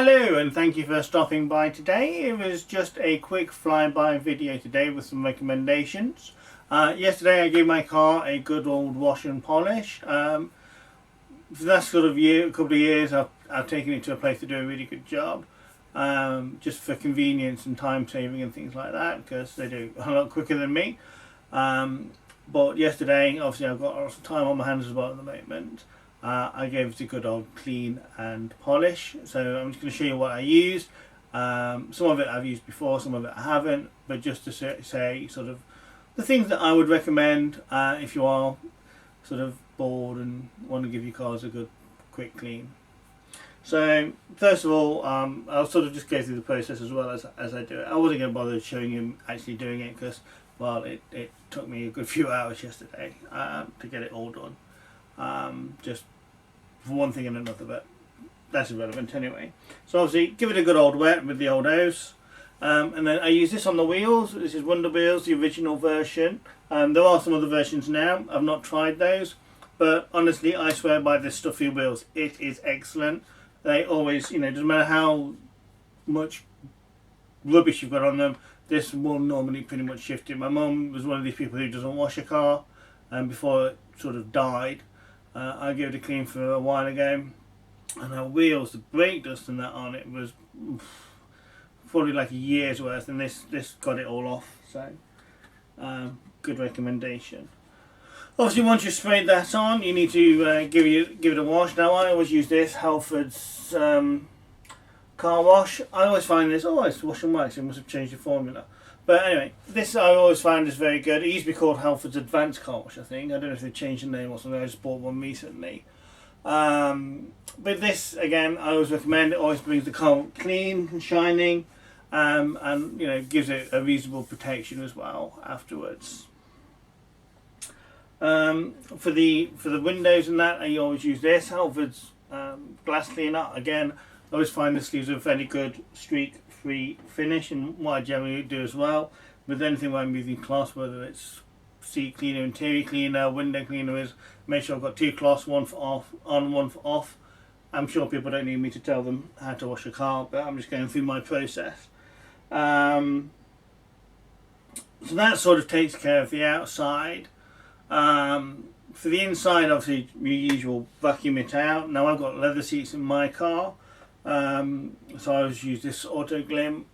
Hello and thank you for stopping by today. It was just a quick flyby video today with some recommendations. Yesterday I gave my car a good old wash and polish. For the last couple of years I've taken it to a place to do a really good job. Just for convenience and time saving and things like that, because they do a lot quicker than me. But yesterday, obviously I've got lots of time on my hands as well at the moment. I gave it a good old clean and polish. So I'm just going to show you what I used. Some of it I've used before, some of it I haven't. But just to say sort of the things that I would recommend if you are sort of bored and want to give your cars a good quick clean. So first of all, I'll sort of just go through the process as well as I do it. I wasn't going to bother showing you actually doing it because, well, it took me a good few hours yesterday to get it all done. Just for one thing and another, but that's irrelevant anyway. So obviously give it a good old wet with the old hose, and then I use this on the wheels. This is Wonder Wheels, the original version. There are some other versions now. I've not tried those, but honestly I swear by this stuffy wheels. It is excellent. They always, doesn't matter how much rubbish you've got on them, this will normally pretty much shift it. My mum was one of these people who doesn't wash a car, and before it sort of died, I gave it a clean for a while ago, and her wheels, the brake dust and that on it was probably like a year's worth, and this got it all off. So good recommendation. Obviously once you've sprayed that on, you need to give it a wash. Now I always use this Halford's car wash. I always find this, it's wash and wax, it must have changed the formula. But anyway, this I always find is very good. It used to be called Halford's Advanced Car Wash, I think. I don't know if they changed the name or something. I just bought one recently. But this, again, I always recommend. It always brings the car clean and shining, and gives it a reasonable protection as well afterwards. For the windows and that, I always use this Halford's glass cleaner. Again, I always find this leaves a fairly good streak-free finish, and what I generally do as well with anything where I'm using cloths, whether it's seat cleaner, interior cleaner, window cleaner, is make sure I've got two cloths, one for on, one for off. I'm sure people don't need me to tell them how to wash a car, but I'm just going through my process. So that sort of takes care of the outside. For the inside, obviously your usual vacuum it out. Now I've got leather seats in my car, so I always use this Auto Glim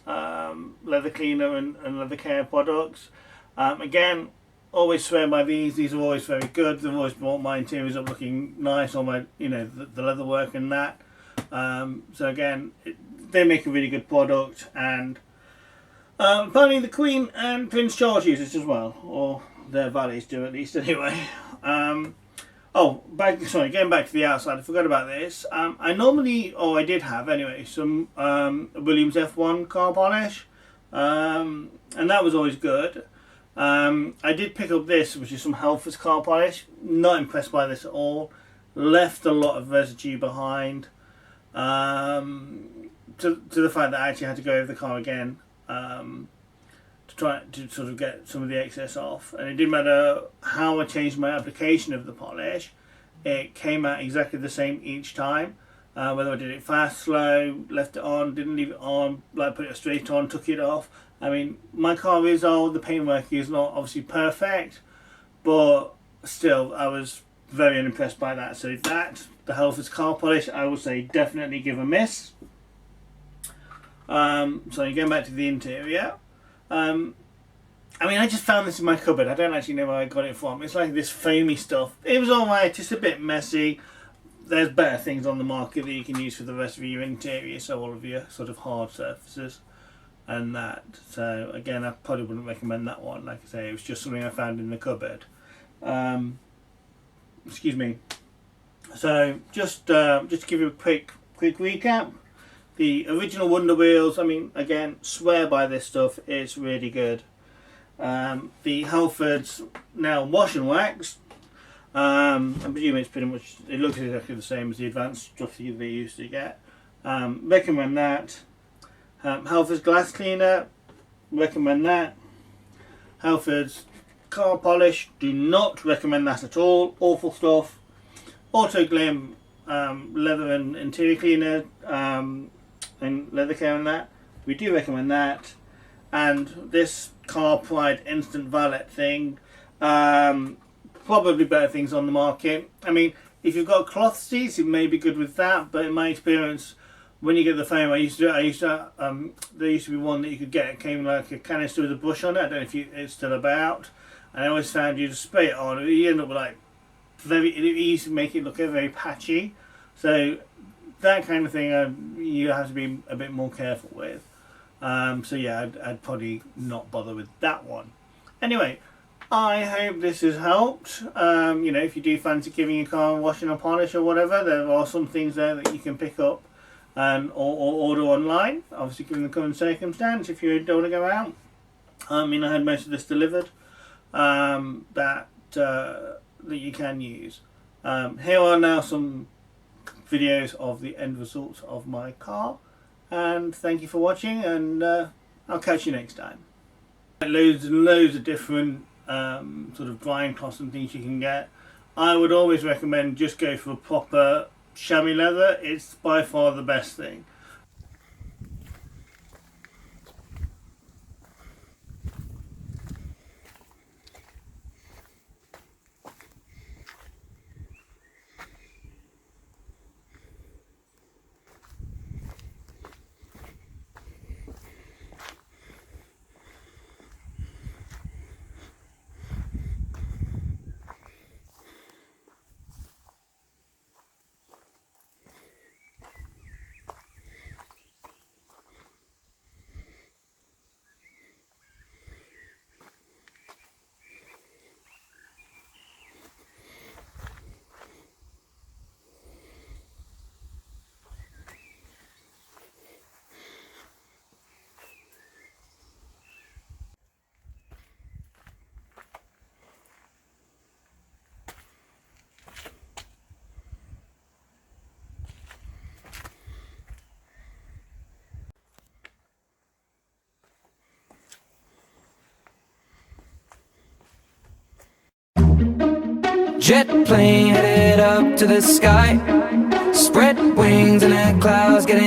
leather cleaner and leather care products. Again, always swear by these. These are always very good. They've always brought my interiors up looking nice on my, the leather work and that. So again, they make a really good product, and apparently the Queen and Prince Charles use it as well, or their valets do at least anyway. Getting back to the outside, I forgot about this. I did have anyway, some Williams F1 car polish, and that was always good. I did pick up this, which is some Halford's car polish. Not impressed by this at all. Left a lot of residue behind, to the fact that I actually had to go over the car again to try to sort of get some of the excess off. And it didn't matter how I changed my application of the polish, it came out exactly the same each time. Whether I did it fast, slow, left it on, didn't leave it on, like put it straight on, took it off. I mean, my car is old, the paintwork is not obviously perfect, but still I was very unimpressed by that. So that, the Halford's car polish, I would say definitely give a miss. So going back to the interior. I just found this in my cupboard. I don't actually know where I got it from. It's like this foamy stuff. It was alright, just a bit messy. There's better things on the market that you can use for the rest of your interior, so all of your sort of hard surfaces and that. So again, I probably wouldn't recommend that one. Like I say, it was just something I found in the cupboard. Excuse me. So just to give you a quick recap. The original Wonder Wheels, again, swear by this stuff. It's really good. The Halford's now wash and wax. I'm presuming it's pretty much, it looks exactly the same as the advanced stuff that they used to get. Recommend that. Halford's glass cleaner, recommend that. Halford's car polish, do not recommend that at all. Awful stuff. Auto Glim leather and interior cleaner and leather care and that, we do recommend that. And this Car Pride instant valet thing, probably better things on the market. I mean, if you've got cloth seats, it may be good with that, but in my experience, when you get the frame, there used to be one that you could get. It came like a canister with a brush on it. I don't know if it's still about. And I always found you to spray it on, you end up with like it used to make it look very patchy. So that kind of thing, you have to be a bit more careful with. So yeah, I'd probably not bother with that one. Anyway, I hope this has helped. You know, if you do fancy giving your car a washing and polish or whatever, there are some things there that you can pick up or order online. Obviously, given the current circumstance, if you don't want to go out. I mean, I had most of this delivered that you can use. Here are now some videos of the end results of my car, and thank you for watching, and I'll catch you next time. Loads and loads of different sort of drying cloths and things you can get. I would always recommend just go for a proper chamois leather. It's by far the best thing. Jet plane headed up to the sky, spread wings and the clouds getting